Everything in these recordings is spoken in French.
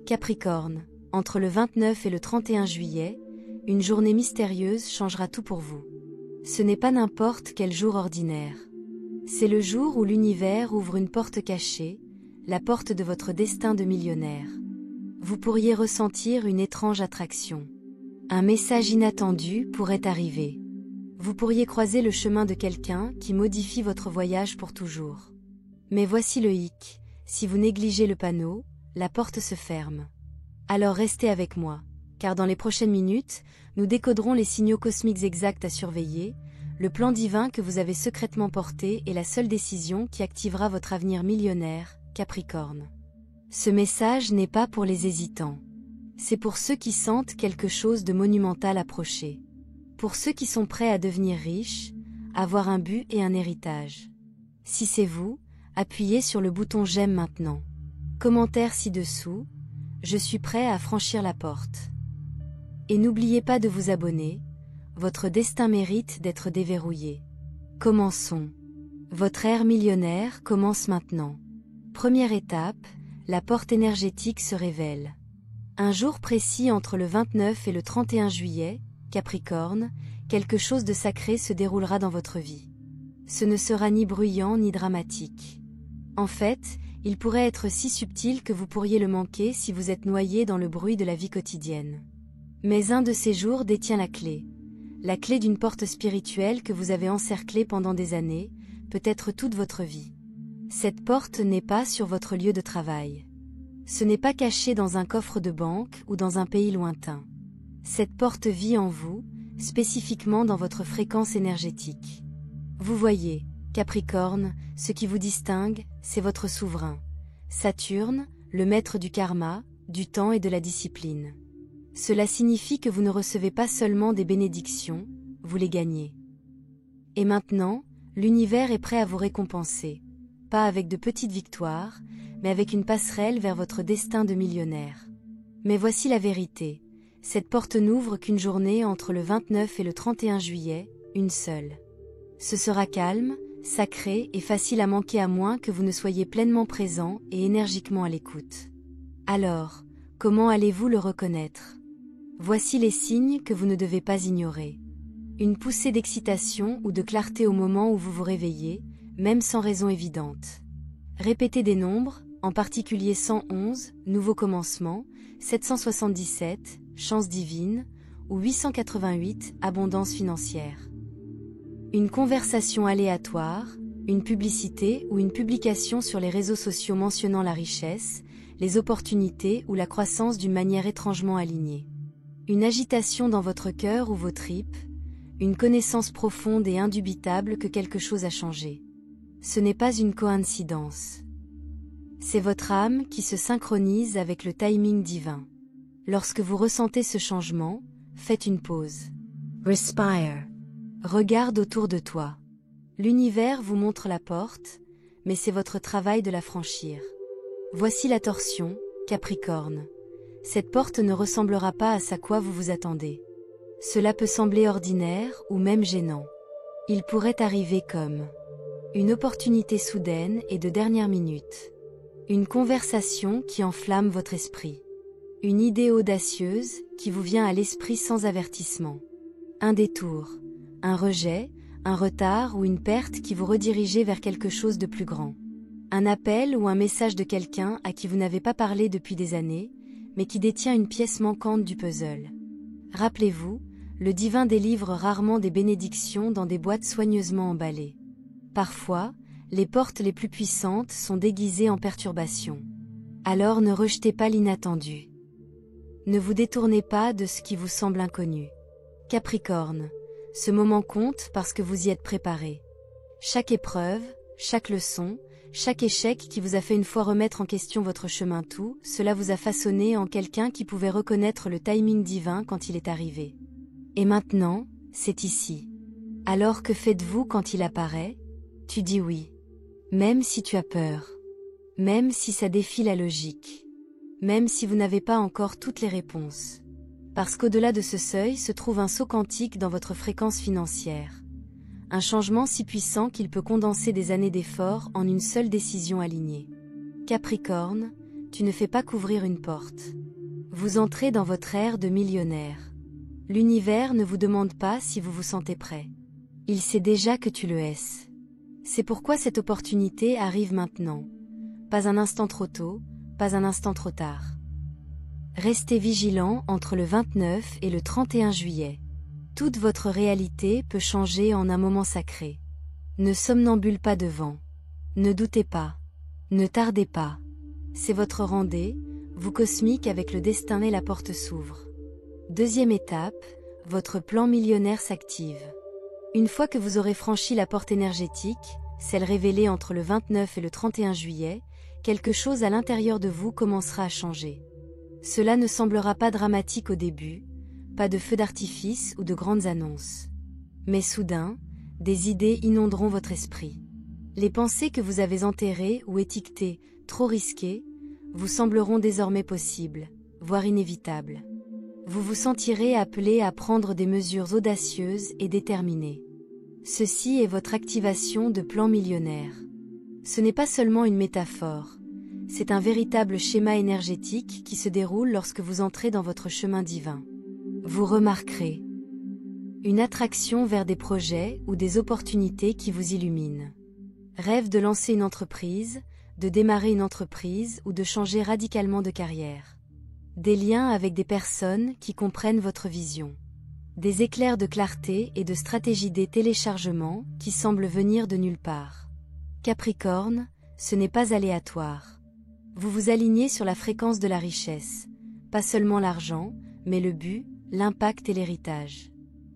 Capricorne, entre le 29 et le 31 juillet, une journée mystérieuse changera tout pour vous. Ce n'est pas n'importe quel jour ordinaire. C'est le jour où l'univers ouvre une porte cachée, la porte de votre destin de millionnaire. Vous pourriez ressentir une étrange attraction. Un message inattendu pourrait arriver. Vous pourriez croiser le chemin de quelqu'un qui modifie votre voyage pour toujours. Mais voici le hic, si vous négligez le panneau, la porte se ferme. Alors restez avec moi, car dans les prochaines minutes, nous décoderons les signaux cosmiques exacts à surveiller, le plan divin que vous avez secrètement porté est la seule décision qui activera votre avenir millionnaire, Capricorne. Ce message n'est pas pour les hésitants. C'est pour ceux qui sentent quelque chose de monumental approcher. Pour ceux qui sont prêts à devenir riches, avoir un but et un héritage. Si c'est vous, appuyez sur le bouton j'aime maintenant. Commentaire ci-dessous, je suis prêt à franchir la porte. Et n'oubliez pas de vous abonner, votre destin mérite d'être déverrouillé. Commençons. Votre ère millionnaire commence maintenant. Première étape, la porte énergétique se révèle. Un jour précis entre le 29 et le 31 juillet, Capricorne, quelque chose de sacré se déroulera dans votre vie. Ce ne sera ni bruyant ni dramatique. En fait, il pourrait être si subtil que vous pourriez le manquer si vous êtes noyé dans le bruit de la vie quotidienne. Mais un de ces jours détient la clé d'une porte spirituelle que vous avez encerclée pendant des années, peut-être toute votre vie. Cette porte n'est pas sur votre lieu de travail. Ce n'est pas caché dans un coffre de banque ou dans un pays lointain. Cette porte vit en vous, spécifiquement dans votre fréquence énergétique. Vous voyez, Capricorne, ce qui vous distingue, c'est votre souverain. Saturne, le maître du karma, du temps et de la discipline. Cela signifie que vous ne recevez pas seulement des bénédictions, vous les gagnez. Et maintenant, l'univers est prêt à vous récompenser, pas avec de petites victoires, mais avec une passerelle vers votre destin de millionnaire. Mais voici la vérité. Cette porte n'ouvre qu'une journée entre le 29 et le 31 juillet, une seule. Ce sera calme, sacré et facile à manquer à moins que vous ne soyez pleinement présent et énergiquement à l'écoute. Alors, comment allez-vous le reconnaître? Voici les signes que vous ne devez pas ignorer. Une poussée d'excitation ou de clarté au moment où vous vous réveillez, même sans raison évidente. Répétez des nombres, en particulier 111, nouveau commencement, 777, chance divine, ou 888, abondance financière. Une conversation aléatoire, une publicité ou une publication sur les réseaux sociaux mentionnant la richesse, les opportunités ou la croissance d'une manière étrangement alignée. Une agitation dans votre cœur ou vos tripes, une connaissance profonde et indubitable que quelque chose a changé. Ce n'est pas une coïncidence. C'est votre âme qui se synchronise avec le timing divin. Lorsque vous ressentez ce changement, faites une pause. Respire. Regarde autour de toi. L'univers vous montre la porte, mais c'est votre travail de la franchir. Voici la torsion, Capricorne. Cette porte ne ressemblera pas à ce à quoi vous vous attendez. Cela peut sembler ordinaire ou même gênant. Il pourrait arriver comme une opportunité soudaine et de dernière minute. Une conversation qui enflamme votre esprit. Une idée audacieuse qui vous vient à l'esprit sans avertissement. Un détour, un rejet, un retard ou une perte qui vous redirigez vers quelque chose de plus grand. Un appel ou un message de quelqu'un à qui vous n'avez pas parlé depuis des années, mais qui détient une pièce manquante du puzzle. Rappelez-vous, le divin délivre rarement des bénédictions dans des boîtes soigneusement emballées. Parfois, les portes les plus puissantes sont déguisées en perturbations. Alors ne rejetez pas l'inattendu. Ne vous détournez pas de ce qui vous semble inconnu. Capricorne, ce moment compte parce que vous y êtes préparé. Chaque épreuve, chaque leçon, chaque échec qui vous a fait une fois remettre en question votre chemin, tout cela vous a façonné en quelqu'un qui pouvait reconnaître le timing divin quand il est arrivé. Et maintenant, c'est ici. Alors que faites-vous quand il apparaît? Tu dis oui. Même si tu as peur. Même si ça défie la logique. Même si vous n'avez pas encore toutes les réponses. Parce qu'au-delà de ce seuil se trouve un saut quantique dans votre fréquence financière. Un changement si puissant qu'il peut condenser des années d'efforts en une seule décision alignée. Capricorne, tu ne fais pas qu'ouvrir une porte. Vous entrez dans votre ère de millionnaire. L'univers ne vous demande pas si vous vous sentez prêt. Il sait déjà que tu le es. C'est pourquoi cette opportunité arrive maintenant. Pas un instant trop tôt, pas un instant trop tard. Restez vigilant entre le 29 et le 31 juillet. Toute votre réalité peut changer en un moment sacré. Ne somnambule pas devant. Ne doutez pas. Ne tardez pas. C'est votre rendez-vous cosmique avec le destin et la porte s'ouvre. Deuxième étape, votre plan millionnaire s'active. Une fois que vous aurez franchi la porte énergétique, celle révélée entre le 29 et le 31 juillet, quelque chose à l'intérieur de vous commencera à changer. Cela ne semblera pas dramatique au début, pas de feux d'artifice ou de grandes annonces. Mais soudain, des idées inonderont votre esprit. Les pensées que vous avez enterrées ou étiquetées « trop risquées » vous sembleront désormais possibles, voire inévitables. Vous vous sentirez appelé à prendre des mesures audacieuses et déterminées. Ceci est votre activation de plan millionnaire. Ce n'est pas seulement une métaphore, c'est un véritable schéma énergétique qui se déroule lorsque vous entrez dans votre chemin divin. Vous remarquerez une attraction vers des projets ou des opportunités qui vous illuminent. Rêve de lancer une entreprise, de démarrer une entreprise ou de changer radicalement de carrière. Des liens avec des personnes qui comprennent votre vision. Des éclairs de clarté et de stratégie des téléchargements qui semblent venir de nulle part. Capricorne, ce n'est pas aléatoire. Vous vous alignez sur la fréquence de la richesse, pas seulement l'argent, mais le but, l'impact et l'héritage.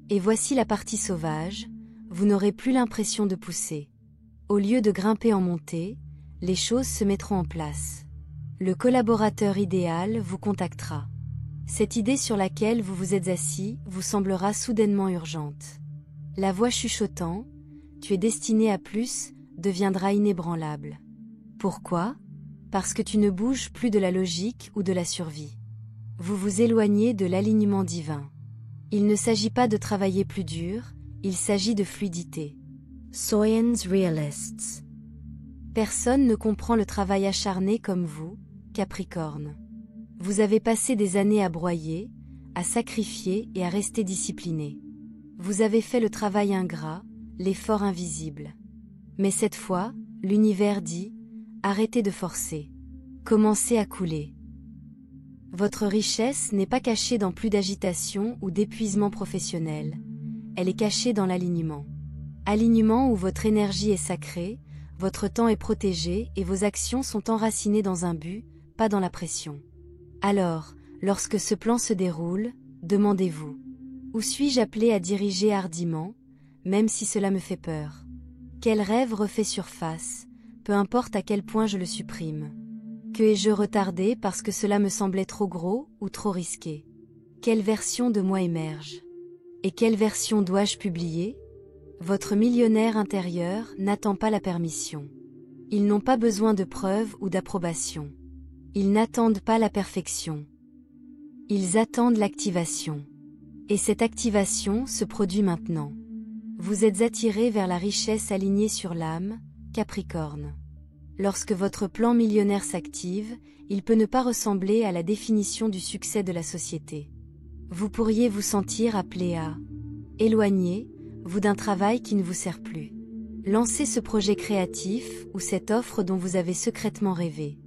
Et voici la partie sauvage, vous n'aurez plus l'impression de pousser. Au lieu de grimper en montée, les choses se mettront en place. Le collaborateur idéal vous contactera. Cette idée sur laquelle vous vous êtes assis vous semblera soudainement urgente. La voix chuchotant « Tu es destiné à plus » deviendra inébranlable. Pourquoi? Parce que tu ne bouges plus de la logique ou de la survie. Vous vous éloignez de l'alignement divin. Il ne s'agit pas de travailler plus dur, il s'agit de fluidité. Science Realists. Personne ne comprend le travail acharné comme vous, Capricorne. Vous avez passé des années à broyer, à sacrifier et à rester discipliné. Vous avez fait le travail ingrat, l'effort invisible. Mais cette fois, l'univers dit, arrêtez de forcer. Commencez à couler. Votre richesse n'est pas cachée dans plus d'agitation ou d'épuisement professionnel. Elle est cachée dans l'alignement. Alignement où votre énergie est sacrée, votre temps est protégé et vos actions sont enracinées dans un but, pas dans la pression. Alors, lorsque ce plan se déroule, demandez-vous: où suis-je appelé à diriger hardiment, même si cela me fait peur? Quel rêve refait surface, peu importe à quel point je le supprime? Que ai-je retardé parce que cela me semblait trop gros ou trop risqué? Quelle version de moi émerge? Et quelle version dois-je publier? Votre millionnaire intérieur n'attend pas la permission. Ils n'ont pas besoin de preuves ou d'approbation. Ils n'attendent pas la perfection. Ils attendent l'activation. Et cette activation se produit maintenant. Vous êtes attiré vers la richesse alignée sur l'âme, Capricorne. Lorsque votre plan millionnaire s'active, il peut ne pas ressembler à la définition du succès de la société. Vous pourriez vous sentir appelé à éloigner, vous d'un travail qui ne vous sert plus. Lancez ce projet créatif ou cette offre dont vous avez secrètement rêvé.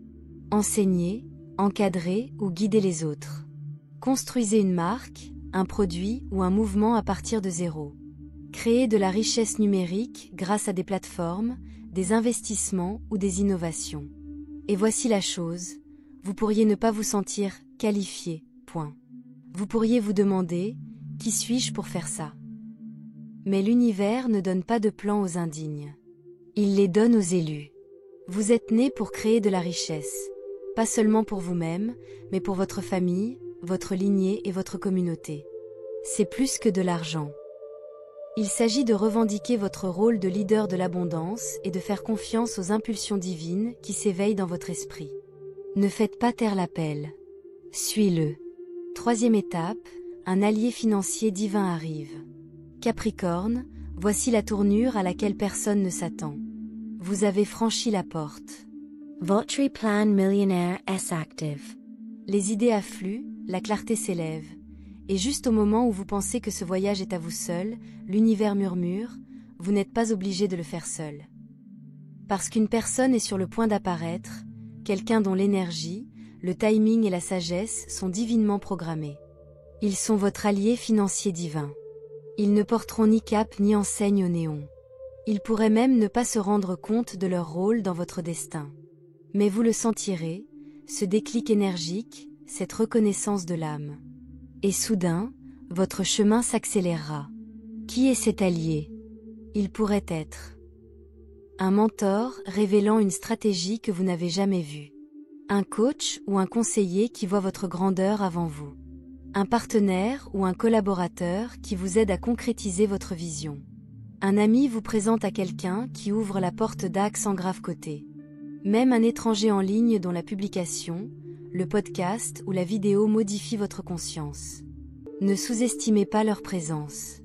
Enseignez, encadrez ou guidez les autres. Construisez une marque, un produit ou un mouvement à partir de zéro. Créez de la richesse numérique grâce à des plateformes, des investissements ou des innovations. Et voici la chose, vous pourriez ne pas vous sentir qualifié, point. Vous pourriez vous demander, qui suis-je pour faire ça? Mais l'univers ne donne pas de plan aux indignes. Il les donne aux élus. Vous êtes né pour créer de la richesse, pas seulement pour vous-même, mais pour votre famille, votre lignée et votre communauté. C'est plus que de l'argent. Il s'agit de revendiquer votre rôle de leader de l'abondance et de faire confiance aux impulsions divines qui s'éveillent dans votre esprit. Ne faites pas taire l'appel. Suis-le. Troisième étape, un allié financier divin arrive. Capricorne, voici la tournure à laquelle personne ne s'attend. Vous avez franchi la porte. Votre plan millionnaire est active. Les idées affluent, la clarté s'élève. Et juste au moment où vous pensez que ce voyage est à vous seul, l'univers murmure, vous n'êtes pas obligé de le faire seul. Parce qu'une personne est sur le point d'apparaître, quelqu'un dont l'énergie, le timing et la sagesse sont divinement programmés. Ils sont votre allié financier divin. Ils ne porteront ni cape ni enseigne au néon. Ils pourraient même ne pas se rendre compte de leur rôle dans votre destin. Mais vous le sentirez, ce déclic énergique, cette reconnaissance de l'âme. Et soudain, votre chemin s'accélérera. Qui est cet allié? Il pourrait être un mentor révélant une stratégie que vous n'avez jamais vue. Un coach ou un conseiller qui voit votre grandeur avant vous. Un partenaire ou un collaborateur qui vous aide à concrétiser votre vision. Un ami vous présente à quelqu'un qui ouvre la porte d'axe en grave côté. Même un étranger en ligne dont la publication, le podcast ou la vidéo modifie votre conscience. Ne sous-estimez pas leur présence.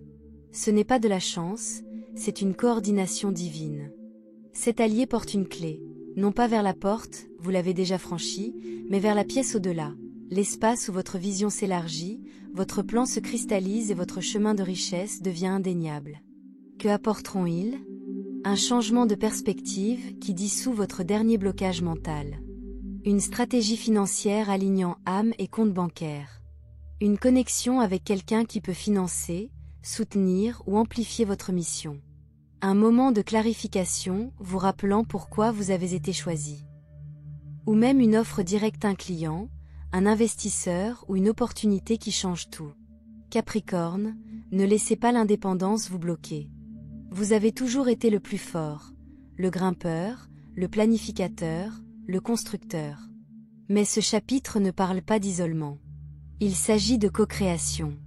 Ce n'est pas de la chance, c'est une coordination divine. Cet allié porte une clé, non pas vers la porte, vous l'avez déjà franchie, mais vers la pièce au-delà, l'espace où votre vision s'élargit, votre plan se cristallise et votre chemin de richesse devient indéniable. Que apporteront-ils? Un changement de perspective qui dissout votre dernier blocage mental. Une stratégie financière alignant âme et compte bancaire. Une connexion avec quelqu'un qui peut financer, soutenir ou amplifier votre mission. Un moment de clarification vous rappelant pourquoi vous avez été choisi. Ou même une offre directe à un client, un investisseur ou une opportunité qui change tout. Capricorne, ne laissez pas l'indépendance vous bloquer. Vous avez toujours été le plus fort, le grimpeur, le planificateur, le constructeur. Mais ce chapitre ne parle pas d'isolement. Il s'agit de co-création.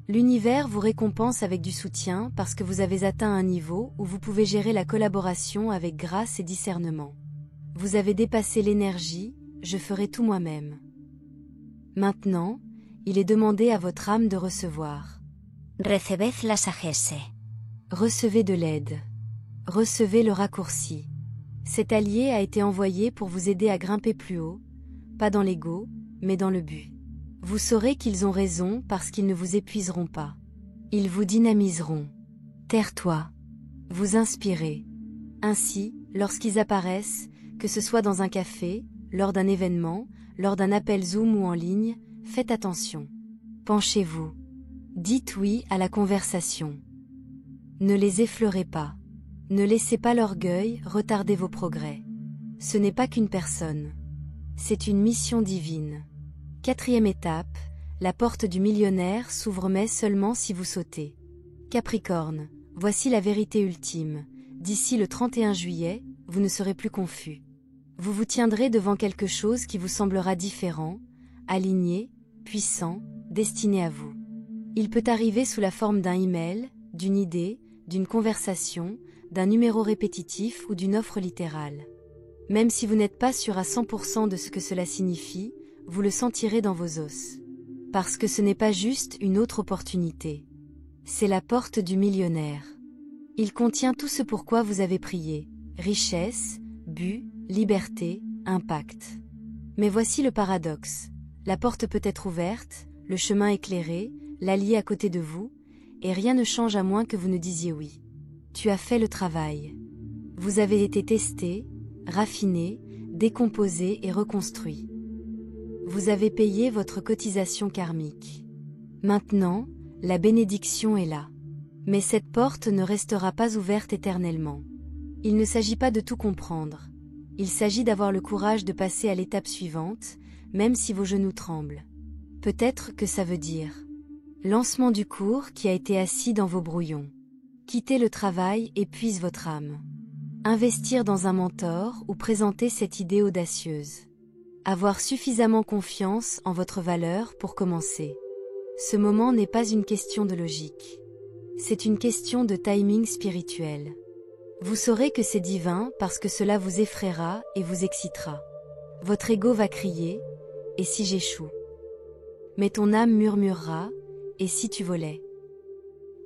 L'univers vous récompense avec du soutien parce que vous avez atteint un niveau où vous pouvez gérer la collaboration avec grâce et discernement. Vous avez dépassé l'énergie, je ferai tout moi-même. Maintenant, il est demandé à votre âme de recevoir. Recebed la sagesse. Recevez de l'aide. Recevez le raccourci. Cet allié a été envoyé pour vous aider à grimper plus haut, pas dans l'ego, mais dans le but. Vous saurez qu'ils ont raison parce qu'ils ne vous épuiseront pas. Ils vous dynamiseront. Terre-toi. Vous inspirez. Ainsi, lorsqu'ils apparaissent, que ce soit dans un café, lors d'un événement, lors d'un appel Zoom ou en ligne, faites attention. Penchez-vous. Dites oui à la conversation. Ne les effleurez pas. Ne laissez pas l'orgueil retarder vos progrès. Ce n'est pas qu'une personne. C'est une mission divine. 4e étape, la porte du millionnaire s'ouvre mais seulement si vous sautez. Capricorne, voici la vérité ultime. D'ici le 31 juillet, vous ne serez plus confus. Vous vous tiendrez devant quelque chose qui vous semblera différent, aligné, puissant, destiné à vous. Il peut arriver sous la forme d'un email, d'une idée, d'une conversation, d'un numéro répétitif ou d'une offre littérale. Même si vous n'êtes pas sûr à 100% de ce que cela signifie, vous le sentirez dans vos os. Parce que ce n'est pas juste une autre opportunité. C'est la porte du millionnaire. Il contient tout ce pourquoi vous avez prié. Richesse, but, liberté, impact. Mais voici le paradoxe. La porte peut être ouverte, le chemin éclairé, l'allié à côté de vous, et rien ne change à moins que vous ne disiez oui. Tu as fait le travail. Vous avez été testé, raffiné, décomposé et reconstruit. Vous avez payé votre cotisation karmique. Maintenant, la bénédiction est là. Mais cette porte ne restera pas ouverte éternellement. Il ne s'agit pas de tout comprendre. Il s'agit d'avoir le courage de passer à l'étape suivante, même si vos genoux tremblent. Peut-être que ça veut dire lancement du cours qui a été assis dans vos brouillons. Quitter le travail épuise votre âme. Investir dans un mentor ou présenter cette idée audacieuse. Avoir suffisamment confiance en votre valeur pour commencer. Ce moment n'est pas une question de logique. C'est une question de timing spirituel. Vous saurez que c'est divin parce que cela vous effraiera et vous excitera. Votre ego va crier « Et si j'échoue ?» Mais ton âme murmurera « Et si tu volais ?»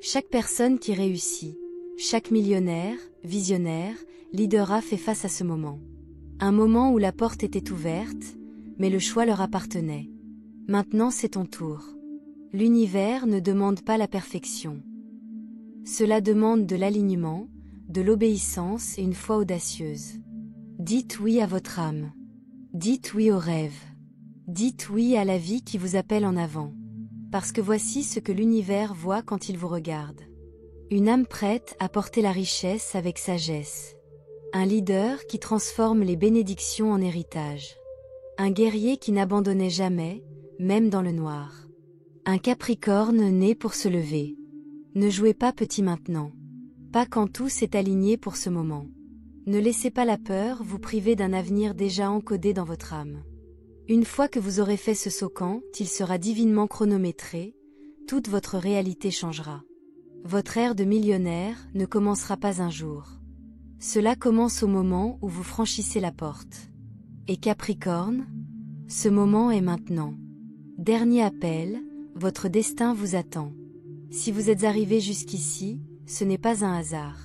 Chaque personne qui réussit, chaque millionnaire, visionnaire, leader a fait face à ce moment. Un moment où la porte était ouverte, mais le choix leur appartenait. Maintenant c'est ton tour. L'univers ne demande pas la perfection. Cela demande de l'alignement, de l'obéissance et une foi audacieuse. Dites oui à votre âme. Dites oui aux rêves. Dites oui à la vie qui vous appelle en avant. Parce que voici ce que l'univers voit quand il vous regarde. Une âme prête à porter la richesse avec sagesse. Un leader qui transforme les bénédictions en héritage. Un guerrier qui n'abandonnait jamais, même dans le noir. Un Capricorne né pour se lever. Ne jouez pas petit maintenant. Pas quand tout s'est aligné pour ce moment. Ne laissez pas la peur vous priver d'un avenir déjà encodé dans votre âme. Une fois que vous aurez fait ce saut quand il sera divinement chronométré, toute votre réalité changera. Votre ère de millionnaire ne commencera pas un jour. Cela commence au moment où vous franchissez la porte. Et Capricorne, ce moment est maintenant. Dernier appel, votre destin vous attend. Si vous êtes arrivé jusqu'ici, ce n'est pas un hasard.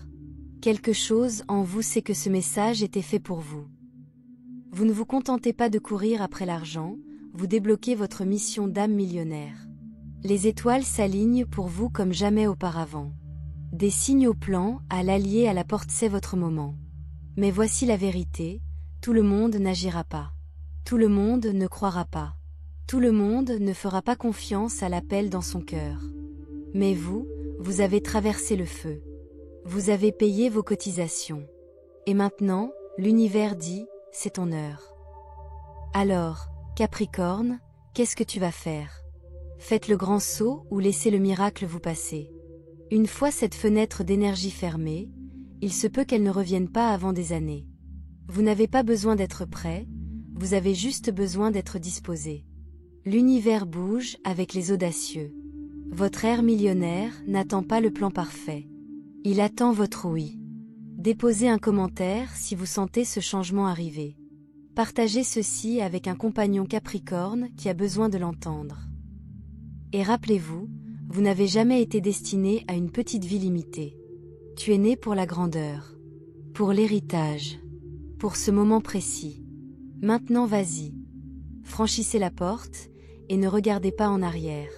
Quelque chose en vous sait que ce message était fait pour vous. Vous ne vous contentez pas de courir après l'argent, vous débloquez votre mission d'âme millionnaire. Les étoiles s'alignent pour vous comme jamais auparavant. Des signes au plan, à l'allié à la porte, c'est votre moment. Mais voici la vérité, tout le monde n'agira pas. Tout le monde ne croira pas. Tout le monde ne fera pas confiance à l'appel dans son cœur. Mais vous, vous avez traversé le feu. Vous avez payé vos cotisations. Et maintenant, l'univers dit, c'est ton heure. Alors, Capricorne, qu'est-ce que tu vas faire? Faites le grand saut ou laissez le miracle vous passer. Une fois cette fenêtre d'énergie fermée, il se peut qu'elle ne revienne pas avant des années. Vous n'avez pas besoin d'être prêt, vous avez juste besoin d'être disposé. L'univers bouge avec les audacieux. Votre ère millionnaire n'attend pas le plan parfait. Il attend votre oui. Déposez un commentaire si vous sentez ce changement arriver. Partagez ceci avec un compagnon Capricorne qui a besoin de l'entendre. Et rappelez-vous, vous n'avez jamais été destiné à une petite vie limitée. Tu es né pour la grandeur, pour l'héritage, pour ce moment précis. Maintenant vas-y. Franchissez la porte et ne regardez pas en arrière.